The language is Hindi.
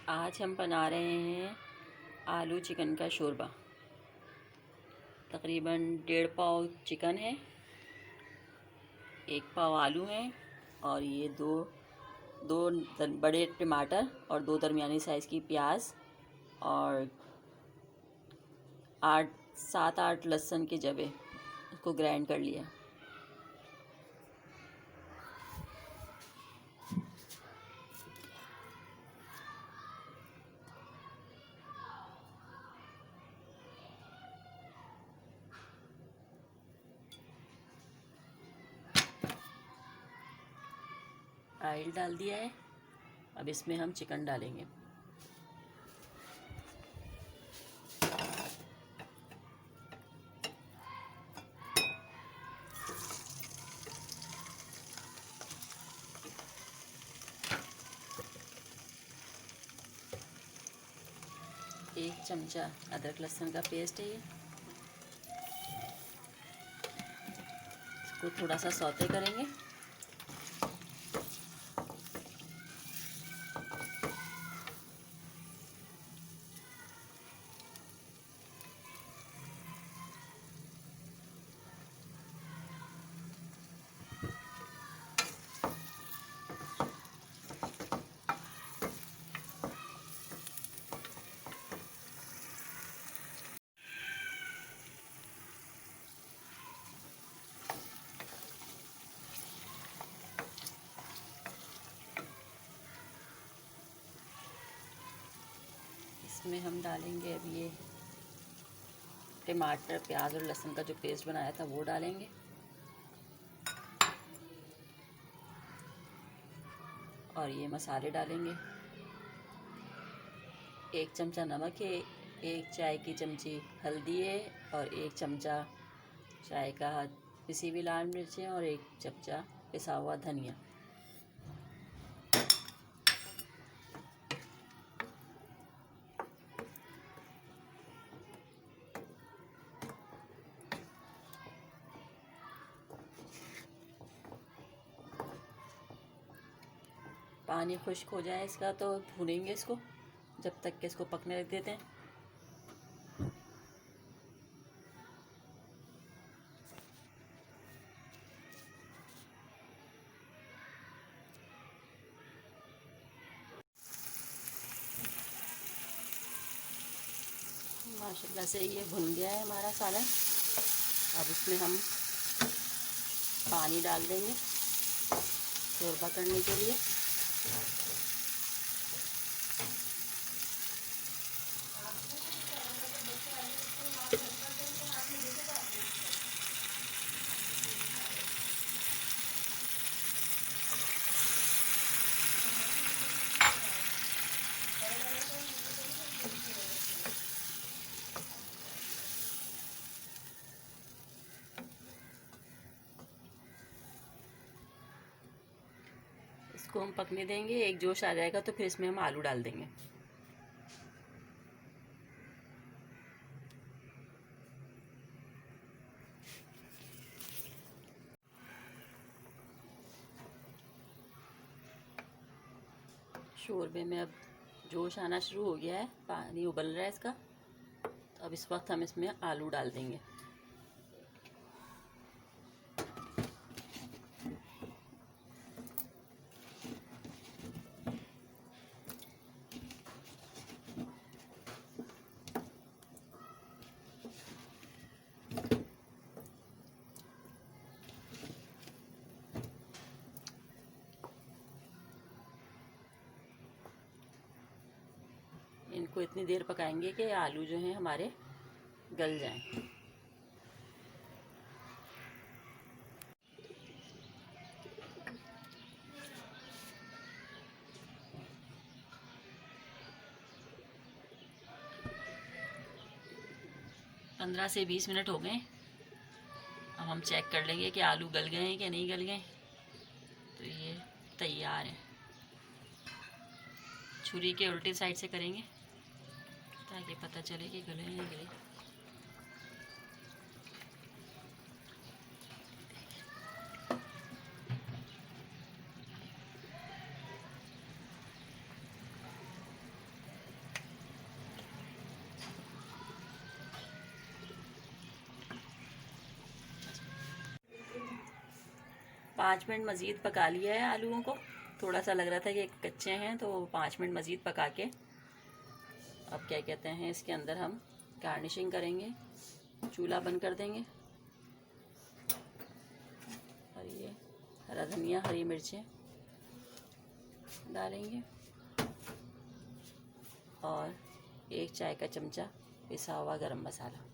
आज हम बना रहे हैं आलू चिकन का शोरबा। तकरीबन 1.5 पाव चिकन है, 1 पाव आलू है और ये दो बड़े टमाटर और 2 दरमियानी साइज़ की प्याज और 7-8 लहसुन के जवे, उसको ग्राइंड कर लिया। ऑयल डाल दिया है। अब इसमें हम चिकन डालेंगे। एक चमचा अदरक लहसुन का पेस्ट है ये। इसको थोड़ा सा सौते करेंगे। इसमें हम डालेंगे अब ये टमाटर, प्याज और लहसुन का जो पेस्ट बनाया था वो डालेंगे। और ये मसाले डालेंगे। 1 चमचा नमक है, 1 चाय की चमची हल्दी है और 1 चमचा चाय का पिसी हुई लाल मिर्चें और 1 चमचा पिसा हुआ धनिया। पानी खुश्क हो जाए इसका तो भूनेंगे इसको जब तक कि इसको पकने रख देते हैं। माशाल्लाह से ये भुन गया है हमारा सालन। अब इसमें हम पानी डाल देंगे शोरबा करने के लिए। इसको हम पकने देंगे। एक जोश आ जाएगा तो फिर इसमें हम आलू डाल देंगे। शोरबे में अब जोश आना शुरू हो गया है, पानी उबल रहा है इसका। तो अब इस वक्त हम इसमें आलू डाल देंगे। इनको इतनी देर पकाएंगे कि आलू जो हैं हमारे गल जाएं। पंद्रह से 20 मिनट हो गए। अब हम चेक कर लेंगे कि आलू गल गए हैं कि नहीं गल गए। तो ये तैयार है। छुरी के उल्टी साइड से करेंगे ताकि पता चले कि गले हैं गले। 5 मिनट मज़ीद पका लिया है आलूओं को। थोड़ा सा लग रहा था कि कच्चे हैं, तो 5 मिनट मज़ीद पका के अब क्या कहते हैं इसके अंदर हम गार्निशिंग करेंगे। चूल्हा बंद कर देंगे और ये हरा धनिया, हरी मिर्चें डालेंगे और 1 चाय का चमचा पिसा हुआ गरम मसाला।